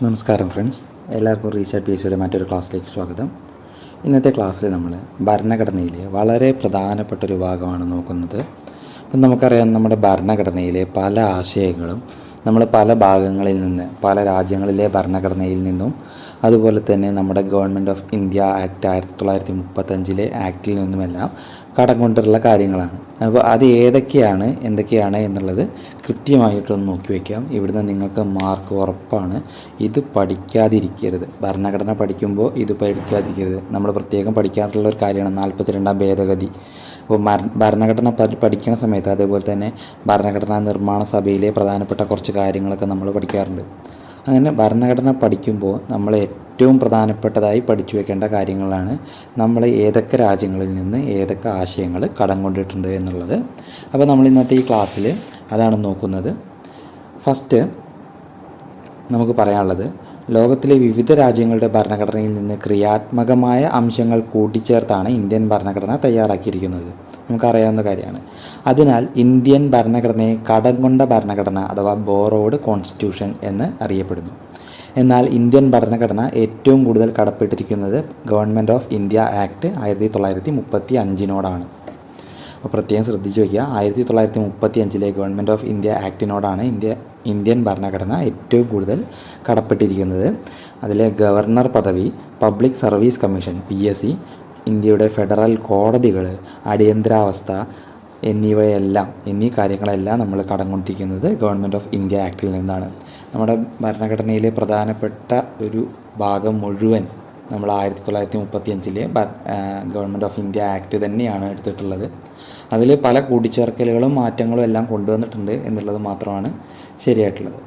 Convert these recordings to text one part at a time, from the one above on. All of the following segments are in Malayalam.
നമസ്കാരം ഫ്രണ്ട്സ്, എല്ലാവർക്കും റീസെർച്ച് PSCയുടെ മറ്റൊരു ക്ലാസ്സിലേക്ക് സ്വാഗതം. ഇന്നത്തെ ക്ലാസ്സിൽ നമ്മൾ ഭരണഘടനയിലെ വളരെ പ്രധാനപ്പെട്ടൊരു ഭാഗമാണ് നോക്കുന്നത്. ഇപ്പം നമുക്കറിയാം, നമ്മുടെ ഭരണഘടനയിലെ പല ആശയങ്ങളും നമ്മൾ പല ഭാഗങ്ങളിൽ നിന്ന്, പല രാജ്യങ്ങളിലെ ഭരണഘടനയിൽ നിന്നും, അതുപോലെ തന്നെ നമ്മുടെ ഗവൺമെൻറ് ഓഫ് ഇന്ത്യ ആക്ട് 1935 ആക്റ്റിൽ നിന്നുമെല്ലാം കടം കൊണ്ടുള്ള കാര്യങ്ങളാണ്. അപ്പോൾ അത് എന്തൊക്കെയാണ് എന്നുള്ളത് കൃത്യമായിട്ടൊന്ന് നോക്കി വയ്ക്കാം. ഇവിടുന്ന് നിങ്ങൾക്ക് മാർക്ക് ഉറപ്പാണ്. ഇത് പഠിക്കാതിരിക്കരുത്. ഭരണഘടന പഠിക്കുമ്പോൾ ഇത് പഠിക്കാതിരിക്കരുത്. നമ്മൾ പ്രത്യേകം പഠിക്കാറുള്ള ഒരു കാര്യമാണ് 42ാം ഭേദഗതി. അപ്പോൾ ഭരണഘടന പഠിക്കുന്ന സമയത്ത്, അതേപോലെ തന്നെ ഭരണഘടനാ നിർമ്മാണ സഭയിലെ പ്രധാനപ്പെട്ട കുറച്ച് കാര്യങ്ങളൊക്കെ നമ്മൾ പഠിക്കാറുണ്ട്. അങ്ങനെ ഭരണഘടന പഠിക്കുമ്പോൾ നമ്മൾ ഏറ്റവും പ്രധാനപ്പെട്ടതായി പഠിച്ചു വെക്കേണ്ട കാര്യങ്ങളാണ് നമ്മൾ ഏതൊക്കെ രാജ്യങ്ങളിൽ നിന്ന് ഏതൊക്കെ ആശയങ്ങൾ കടം കൊണ്ടിട്ടുണ്ട് എന്നുള്ളത്. അപ്പോൾ നമ്മൾ ഇന്നത്തെ ഈ ക്ലാസ്സിൽ അതാണ് നോക്കുന്നത്. ഫസ്റ്റ് നമുക്ക് പറയാനുള്ളത്, ലോകത്തിലെ വിവിധ രാജ്യങ്ങളുടെ ഭരണഘടനയിൽ നിന്ന് ക്രിയാത്മകമായ അംശങ്ങൾ കൂട്ടിച്ചേർത്താണ് ഇന്ത്യൻ ഭരണഘടന തയ്യാറാക്കിയിരിക്കുന്നത്. നമുക്കറിയാവുന്ന കാര്യമാണ്. അതിനാൽ ഇന്ത്യൻ ഭരണഘടനയെ കടം കൊണ്ട ഭരണഘടന അഥവാ ബോറോഡ് കോൺസ്റ്റിറ്റ്യൂഷൻ എന്ന് അറിയപ്പെടുന്നു. എന്നാൽ ഇന്ത്യൻ ഭരണഘടന ഏറ്റവും കൂടുതൽ കടപ്പെട്ടിരിക്കുന്നത് ഗവൺമെൻറ് ഓഫ് ഇന്ത്യ ആക്ട് 1935 അപ്പോൾ പ്രത്യേകം ശ്രദ്ധിച്ചു വയ്ക്കുക. 1935 ഗവൺമെൻറ് ഓഫ് ഇന്ത്യ ആക്ടിനോടാണ് ഇന്ത്യൻ ഭരണഘടന ഏറ്റവും കൂടുതൽ കടപ്പെട്ടിരിക്കുന്നത്. അതിലെ ഗവർണർ പദവി, പബ്ലിക് സർവീസ് കമ്മീഷൻ PSC, ഇന്ത്യയുടെ ഫെഡറൽ കോടതികൾ, അടിയന്തരാവസ്ഥ എന്നീ കാര്യങ്ങളെല്ലാം നമ്മൾ കടം കൊണ്ടിരിക്കുന്നത് ഗവൺമെൻറ് ഓഫ് ഇന്ത്യ ആക്ടിൽ നിന്നാണ്. നമ്മുടെ ഭരണഘടനയിലെ പ്രധാനപ്പെട്ട ഒരു ഭാഗം മുഴുവൻ നമ്മൾ 1935 ഗവൺമെൻറ് ഓഫ് ഇന്ത്യ ആക്ട് തന്നെയാണ് എടുത്തിട്ടുള്ളത്. അതിൽ പല കൂട്ടിച്ചേർക്കലുകളും മാറ്റങ്ങളും എല്ലാം കൊണ്ടുവന്നിട്ടുണ്ട് എന്നുള്ളത് മാത്രമാണ് ശരിയായിട്ടുള്ളത്.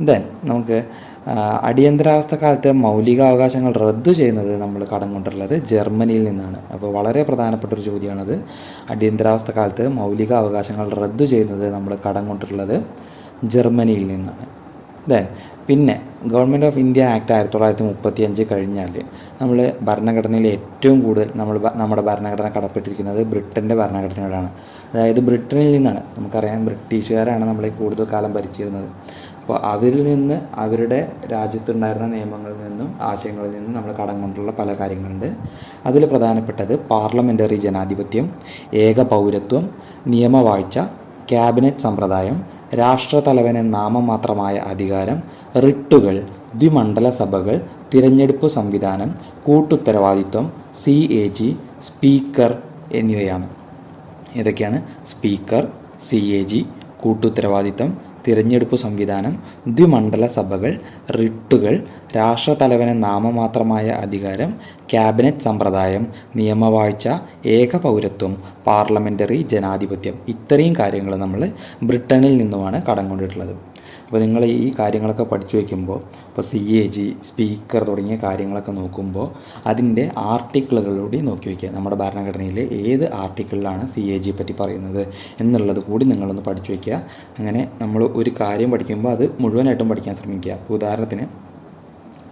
ദെൻ നമുക്ക് അടിയന്തരാവസ്ഥ കാലത്തെ മൗലികാവകാശങ്ങൾ റദ്ദു ചെയ്യുന്നത് നമ്മൾ കടം കൊണ്ടുള്ളത് ജർമ്മനിയിൽ നിന്നാണ്. അപ്പോൾ വളരെ പ്രധാനപ്പെട്ട ഒരു ചോദ്യമാണത്. അടിയന്തരാവസ്ഥ കാലത്ത് മൗലികാവകാശങ്ങൾ റദ്ദു ചെയ്യുന്നത് നമ്മൾ കടം കൊണ്ടിട്ടുള്ളത് ജർമ്മനിയിൽ നിന്നാണ്. ദെൻ പിന്നെ ഗവൺമെൻറ് ഓഫ് ഇന്ത്യ ആക്ട് 1935 കഴിഞ്ഞാൽ നമ്മൾ ഭരണഘടനയിൽ ഏറ്റവും കൂടുതൽ നമ്മുടെ ഭരണഘടന കടപ്പെട്ടിരിക്കുന്നത് ബ്രിട്ടൻ്റെ ഭരണഘടനയോടാണ്. അതായത് ബ്രിട്ടനിൽ നിന്നാണ്. നമുക്കറിയാം, ബ്രിട്ടീഷുകാരാണ് നമ്മളെ കൂടുതൽ കാലം ഭരിച്ചിരുന്നത്. അപ്പോൾ അവരിൽ നിന്ന്, അവരുടെ രാജ്യത്തുണ്ടായിരുന്ന നിയമങ്ങളിൽ നിന്നും ആശയങ്ങളിൽ നിന്നും നമ്മൾ കടം കൊണ്ടുള്ള പല കാര്യങ്ങളുണ്ട്. അതിൽ പ്രധാനപ്പെട്ടത് പാർലമെൻ്ററി ജനാധിപത്യം, ഏക പൗരത്വം, നിയമവാഴ്ച, ക്യാബിനറ്റ് സമ്പ്രദായം, രാഷ്ട്രതലവന് നാമമാത്രമായ അധികാരം, റിട്ടുകൾ, ദ്വിമണ്ഡല സഭകൾ, തിരഞ്ഞെടുപ്പ് സംവിധാനം, കൂട്ടുത്തരവാദിത്വം, CAG, സ്പീക്കർ എന്നിവയാണ്. ഏതൊക്കെയാണ്? സ്പീക്കർ, CAG, കൂട്ടുത്തരവാദിത്വം, തിരഞ്ഞെടുപ്പ് സംവിധാനം, ദ്വിമണ്ഡല സഭകൾ, റിട്ടുകൾ, രാഷ്ട്രതലവന് നാമമാത്രമായ അധികാരം, ക്യാബിനറ്റ് സമ്പ്രദായം, നിയമവാഴ്ച, ഏക പൗരത്വം, പാർലമെൻ്ററി ജനാധിപത്യം. ഇത്രയും കാര്യങ്ങൾ നമ്മൾ ബ്രിട്ടനിൽ നിന്നുമാണ് കടം കൊണ്ടിട്ടുള്ളത്. അപ്പോൾ നിങ്ങൾ ഈ കാര്യങ്ങളൊക്കെ പഠിച്ചു വയ്ക്കുമ്പോൾ, ഇപ്പോൾ CAG, സ്പീക്കർ തുടങ്ങിയ കാര്യങ്ങളൊക്കെ നോക്കുമ്പോൾ അതിൻ്റെ ആർട്ടിക്കിളുകളൂടെ നോക്കി വയ്ക്കുക. നമ്മുടെ ഭരണഘടനയിലെ ഏത് ആർട്ടിക്കിളിലാണ് CAG പറ്റി പറയുന്നത് എന്നുള്ളത് കൂടി നിങ്ങളൊന്ന് പഠിച്ചു വയ്ക്കുക. അങ്ങനെ നമ്മൾ ഒരു കാര്യം പഠിക്കുമ്പോൾ അത് മുഴുവനായിട്ടും പഠിക്കാൻ ശ്രമിക്കുക. ഉദാഹരണത്തിന്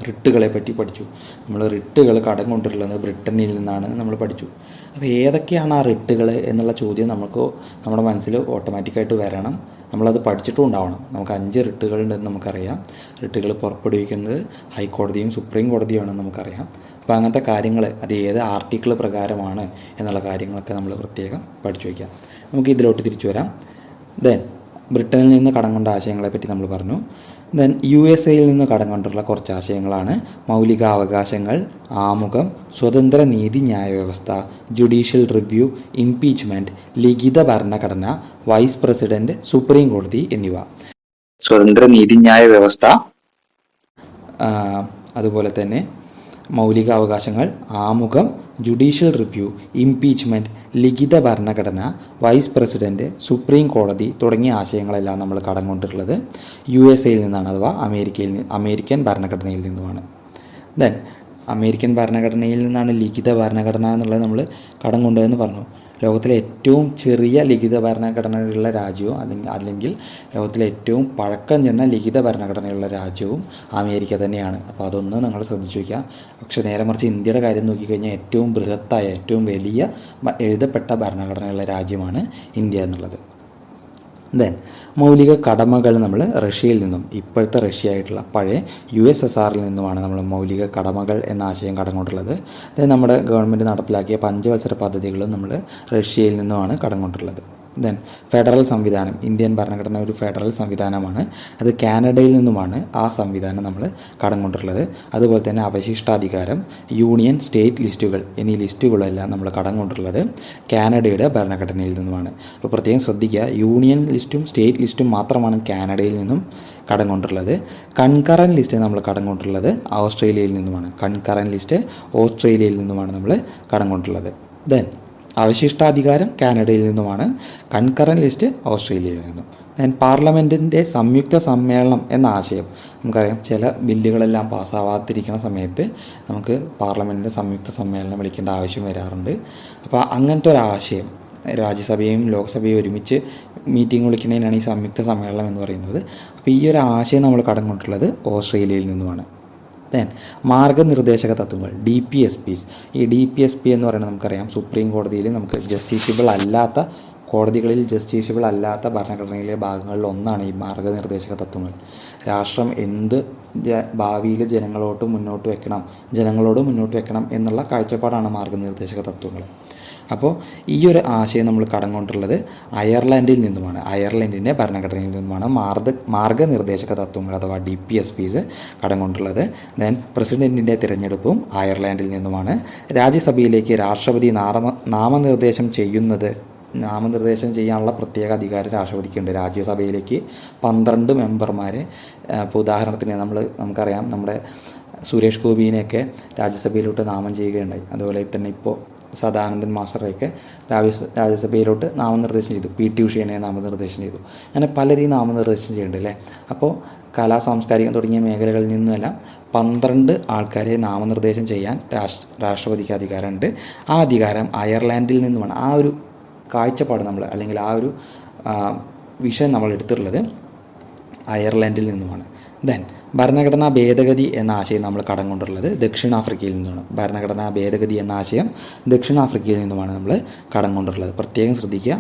റിട്ടുകളെ പറ്റി പഠിച്ചു. നമ്മൾ റിട്ടുകൾ കടം കൊണ്ടിട്ടുള്ളത് ബ്രിട്ടനിൽ നിന്നാണ് നമ്മൾ പഠിച്ചു. അപ്പോൾ ഏതൊക്കെയാണ് ആ റിട്ടുകൾ എന്നുള്ള ചോദ്യം നമ്മുടെ മനസ്സിൽ ഓട്ടോമാറ്റിക്കായിട്ട് വരണം. നമ്മളത് പഠിച്ചിട്ടും ഉണ്ടാവണം. നമുക്ക് 5 റിട്ടുകളുണ്ടെന്ന് നമുക്കറിയാം. റിട്ടുകൾ പുറപ്പെടുവിക്കുന്നത് ഹൈക്കോടതിയും സുപ്രീം കോടതിയുമാണെന്ന് നമുക്കറിയാം. അപ്പോൾ അങ്ങനത്തെ കാര്യങ്ങൾ, അത് ഏത് ആർട്ടിക്കിൾ പ്രകാരമാണ് എന്നുള്ള കാര്യങ്ങളൊക്കെ നമ്മൾ പ്രത്യേകം പഠിച്ചു വയ്ക്കാം. നമുക്ക് ഇതിലോട്ട് തിരിച്ചു വരാം. ദെൻ ബ്രിട്ടനിൽ നിന്ന് കടം കൊണ്ട ആശയങ്ങളെ പറ്റി നമ്മൾ പറഞ്ഞു. ദെൻ USA നിന്ന് കടം കൊണ്ടുള്ള കുറച്ച് ആശയങ്ങളാണ് മൗലികാവകാശങ്ങൾ, ആമുഖം, സ്വതന്ത്ര നീതി ന്യായ വ്യവസ്ഥ, ജുഡീഷ്യൽ റിവ്യൂ, ഇംപീച്ച്മെൻറ്റ്, ലിഖിത ഭരണഘടന, വൈസ് പ്രസിഡന്റ്, സുപ്രീം കോടതി എന്നിവ. സ്വതന്ത്ര നീതിന്യായ വ്യവസ്ഥ, അതുപോലെ തന്നെ മൗലികാവകാശങ്ങൾ, ആമുഖം, ജുഡീഷ്യൽ റിവ്യൂ, ഇംപീച്ച്മെൻറ്റ്, ലിഖിത ഭരണഘടന, വൈസ് പ്രസിഡന്റ്, സുപ്രീം കോടതി തുടങ്ങിയ ആശയങ്ങളെല്ലാം നമ്മൾ കടം കൊണ്ടിട്ടുള്ളത് USA നിന്നാണ്, അഥവാ അമേരിക്കൻ ഭരണഘടനയിൽ നിന്നുമാണ്. ദെൻ അമേരിക്കൻ ഭരണഘടനയിൽ നിന്നാണ് ലിഖിത ഭരണഘടന എന്നുള്ളത് നമ്മൾ കടം കൊണ്ടതെന്ന് പറഞ്ഞു. ലോകത്തിലെ ഏറ്റവും ചെറിയ ലിഖിത ഭരണഘടനയുള്ള രാജ്യവും അല്ലെങ്കിൽ ലോകത്തിലെ ഏറ്റവും പഴക്കം ചെന്ന ലിഖിത ഭരണഘടനയുള്ള രാജ്യവും അമേരിക്ക തന്നെയാണ്. അപ്പോൾ അതൊന്ന് നിങ്ങൾ ശ്രദ്ധിച്ചു വയ്ക്കുക. പക്ഷേ നേരെ മറിച്ച് ഇന്ത്യയുടെ കാര്യം നോക്കിക്കഴിഞ്ഞാൽ ഏറ്റവും ബൃഹത്തായ, ഏറ്റവും വലിയ എഴുതപ്പെട്ട ഭരണഘടനയുള്ള രാജ്യമാണ് ഇന്ത്യ എന്നുള്ളത്. ദെൻ മൗലിക കടമകൾ നമ്മൾ റഷ്യയിൽ നിന്നും, ഇപ്പോഴത്തെ റഷ്യ ആയിട്ടുള്ള പഴയ USSRൽ നിന്നുമാണ് നമ്മൾ മൗലിക കടമകൾ എന്ന ആശയം കടം കൊണ്ടുള്ളത്. ദെൻ നമ്മുടെ ഗവൺമെൻറ് നടപ്പിലാക്കിയ പഞ്ചവത്സര പദ്ധതികളും നമ്മൾ റഷ്യയിൽ നിന്നുമാണ് കടം കൊണ്ടുള്ളത്. ദെൻ ഫെഡറൽ സംവിധാനം, ഇന്ത്യൻ ഭരണഘടന ഒരു ഫെഡറൽ സംവിധാനമാണ്. അത് കാനഡയിൽ നിന്നുമാണ് ആ സംവിധാനം നമ്മൾ കടം കൊണ്ടുള്ളത്. അതുപോലെ തന്നെ അവശിഷ്ടാധികാരം, യൂണിയൻ, സ്റ്റേറ്റ് ലിസ്റ്റുകൾ എന്നീ ലിസ്റ്റുകളെല്ലാം നമ്മൾ കടം കൊണ്ടുള്ളത് കാനഡയുടെ ഭരണഘടനയിൽ നിന്നുമാണ്. അപ്പോൾ പ്രത്യേകം ശ്രദ്ധിക്കുക, യൂണിയൻ ലിസ്റ്റും സ്റ്റേറ്റ് ലിസ്റ്റും മാത്രമാണ് കാനഡയിൽ നിന്നും കടം കൊണ്ടുള്ളത്. കൺകറൻ ലിസ്റ്റ് നമ്മൾ കടം കൊണ്ടുള്ളത് ഓസ്ട്രേലിയയിൽ നിന്നുമാണ്. കൺകറൻ ലിസ്റ്റ് ഓസ്ട്രേലിയയിൽ നിന്നുമാണ് നമ്മൾ കടം കൊണ്ടുള്ളത്. ദെൻ അവശിഷ്ടാധികാരം കാനഡയിൽ നിന്നുമാണ്. കൺകറൻ ലിസ്റ്റ് ഓസ്ട്രേലിയയിൽ നിന്നും. ദെൻ പാർലമെൻറ്റിൻ്റെ സംയുക്ത സമ്മേളനം എന്ന ആശയം നമുക്കറിയാം. ചില ബില്ലുകളെല്ലാം പാസ്സാവാതിരിക്കുന്ന സമയത്ത് നമുക്ക് പാർലമെൻറ്റിൻ്റെ സംയുക്ത സമ്മേളനം വിളിക്കേണ്ട ആവശ്യം വരാറുണ്ട്. അപ്പോൾ അങ്ങനത്തെ ഒരു ആശയം, രാജ്യസഭയും ലോക്സഭയും ഒരുമിച്ച് മീറ്റിംഗ് വിളിക്കുന്നതിനാണ് ഈ സംയുക്ത സമ്മേളനം എന്ന് പറയുന്നത്. അപ്പോൾ ഈ ഒരു ആശയം നമ്മൾ കടം കൊണ്ടുള്ളത് ഓസ്ട്രേലിയയിൽ നിന്നുമാണ്. ദെൻ മാർഗനിർദ്ദേശക തത്വങ്ങൾ, DPSPs. ഈ DPSP എന്ന് പറയുന്നത് നമുക്കറിയാം, സുപ്രീം കോടതിയിൽ നമുക്ക് ജസ്റ്റിഷ്യബിൾ അല്ലാത്ത കോടതികളിൽ ജസ്റ്റിഷ്യബിൾ അല്ലാത്ത ഭരണഘടനയിലെ ഭാഗങ്ങളിൽ ഒന്നാണ് ഈ മാർഗനിർദ്ദേശക തത്വങ്ങൾ. രാഷ്ട്രം എന്ത് ഭാവിയിൽ ജനങ്ങളോട് മുന്നോട്ട് വെക്കണം എന്നുള്ള കാഴ്ചപ്പാടാണ് മാർഗനിർദ്ദേശക തത്വങ്ങൾ. അപ്പോൾ ഈ ഒരു ആശയം നമ്മൾ കടം കൊണ്ടുള്ളത് അയർലൻഡിൽ നിന്നുമാണ്. അയർലൻഡിൻ്റെ ഭരണഘടനയിൽ നിന്നുമാണ് മാർഗനിർദ്ദേശക തത്വങ്ങൾ അഥവാ DPSPs കടം കൊണ്ടുള്ളത്. ദെൻ പ്രസിഡൻറ്റിൻ്റെ തിരഞ്ഞെടുപ്പും അയർലൻഡിൽ നിന്നുമാണ്. രാജ്യസഭയിലേക്ക് രാഷ്ട്രപതി നാമനിർദ്ദേശം ചെയ്യാനുള്ള പ്രത്യേക അധികാരം രാഷ്ട്രപതിക്കുണ്ട്. രാജ്യസഭയിലേക്ക് 12 മെമ്പർമാരെ, ഇപ്പോൾ ഉദാഹരണത്തിന് നമുക്കറിയാം നമ്മുടെ സുരേഷ് ഗോപിനെയൊക്കെ രാജ്യസഭയിലോട്ട് നാമം ചെയ്യുകയുണ്ടായി. അതുപോലെ തന്നെ ഇപ്പോൾ സദാനന്ദൻ മാസ്റ്ററെയൊക്കെ രാജ്യസഭയിലോട്ട് നാമനിർദ്ദേശം ചെയ്തു. PT ഉഷയെ നാമനിർദ്ദേശം ചെയ്തു. അങ്ങനെ പലരെയും നാമനിർദ്ദേശം ചെയ്യുന്നുണ്ട് അല്ലേ. അപ്പോൾ കലാ, സാംസ്കാരികം തുടങ്ങിയ മേഖലകളിൽ നിന്നുമെല്ലാം 12 ആൾക്കാരെ നാമനിർദ്ദേശം ചെയ്യാൻ രാഷ്ട്രപതിക്ക് അധികാരമുണ്ട്. ആ അധികാരം അയർലാൻഡിൽ നിന്നുമാണ്. ആ ഒരു കാഴ്ചപ്പാട് നമ്മൾ, അല്ലെങ്കിൽ ആ ഒരു വിഷയം നമ്മൾ എടുത്തിട്ടുള്ളത് അയർലാൻഡിൽ നിന്നുമാണ്. ദെൻ ഭരണഘടനാ ഭേദഗതി എന്ന ആശയം നമ്മൾ കടം കൊണ്ടുള്ളത് ദക്ഷിണാഫ്രിക്കയിൽ നിന്നുമാണ്. ഭരണഘടനാ ഭേദഗതി എന്ന ആശയം ദക്ഷിണാഫ്രിക്കയിൽ നിന്നുമാണ് നമ്മൾ കടം കൊണ്ടുള്ളത്. പ്രത്യേകം ശ്രദ്ധിക്കുക,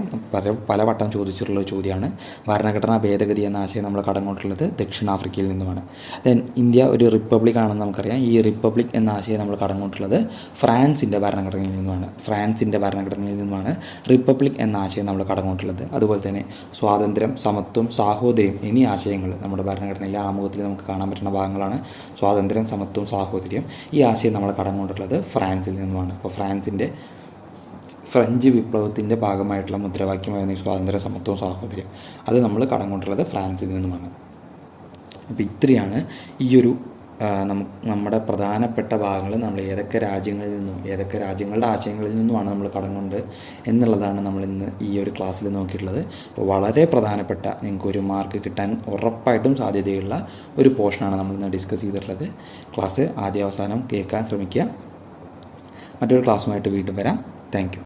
പലവട്ടം ചോദിച്ചിട്ടുള്ള ചോദ്യമാണ്. ഭരണഘടനാ ഭേദഗതി എന്ന ആശയം നമ്മൾ കടം കൊണ്ടുള്ളത് ദക്ഷിണാഫ്രിക്കയിൽ നിന്നുമാണ്. ദെൻ ഇന്ത്യ ഒരു റിപ്പബ്ലിക് ആണെന്ന് നമുക്കറിയാം. ഈ റിപ്പബ്ലിക് എന്ന ആശയം നമ്മൾ കടം കൊണ്ടുള്ളത് ഫ്രാൻസിൻ്റെ ഭരണഘടനയിൽ നിന്നുമാണ്. റിപ്പബ്ലിക് എന്ന ആശയം നമ്മൾ കടം കൊണ്ടുള്ളത്. അതുപോലെ തന്നെ സ്വാതന്ത്ര്യം, സമത്വം, സാഹോദര്യം എന്നീ ആശയങ്ങൾ നമ്മുടെ ഭരണഘടനയിലെ ആമുഖത്തിൽ നമുക്ക് കാണാൻ പറ്റുന്ന ഭാഗങ്ങളാണ്. സ്വാതന്ത്ര്യം, സമത്വം, സാഹോദര്യം ഈ ആശയം നമ്മൾ കടം കൊണ്ടുള്ളത് ഫ്രാൻസിൽ നിന്നുമാണ്. അപ്പോൾ ഫ്രഞ്ച് വിപ്ലവത്തിൻ്റെ ഭാഗമായിട്ടുള്ള മുദ്രാവാക്യമായിരുന്നു ഈ സ്വാതന്ത്ര്യം, സമത്വം, സാഹോദര്യം. അത് നമ്മൾ കടം കൊണ്ടുള്ളത് ഫ്രാൻസിൽ നിന്നുമാണ്. അപ്പോൾ ഇത്രയാണ് ഈ ഒരു നമ്മുടെ പ്രധാനപ്പെട്ട ഭാഗങ്ങൾ നമ്മൾ ഏതൊക്കെ രാജ്യങ്ങളുടെ ആശയങ്ങളിൽ നിന്നുമാണ് നമ്മൾ കടം കൊണ്ട് എന്നുള്ളതാണ് നമ്മൾ ഇന്ന് ഈ ഒരു ക്ലാസ്സിൽ നോക്കിയിട്ടുള്ളത്. അപ്പോൾ വളരെ പ്രധാനപ്പെട്ട, നിങ്ങൾക്കൊരു മാർക്ക് കിട്ടാൻ ഉറപ്പായിട്ടും സാധ്യതയുള്ള ഒരു പോർഷനാണ് നമ്മളിന്ന് ഡിസ്കസ് ചെയ്തിട്ടുള്ളത്. ക്ലാസ് ആദ്യ അവസാനം കേൾക്കാൻ ശ്രമിക്കുക. മറ്റൊരു ക്ലാസ്സുമായിട്ട് വീണ്ടും വരാം. Thank you.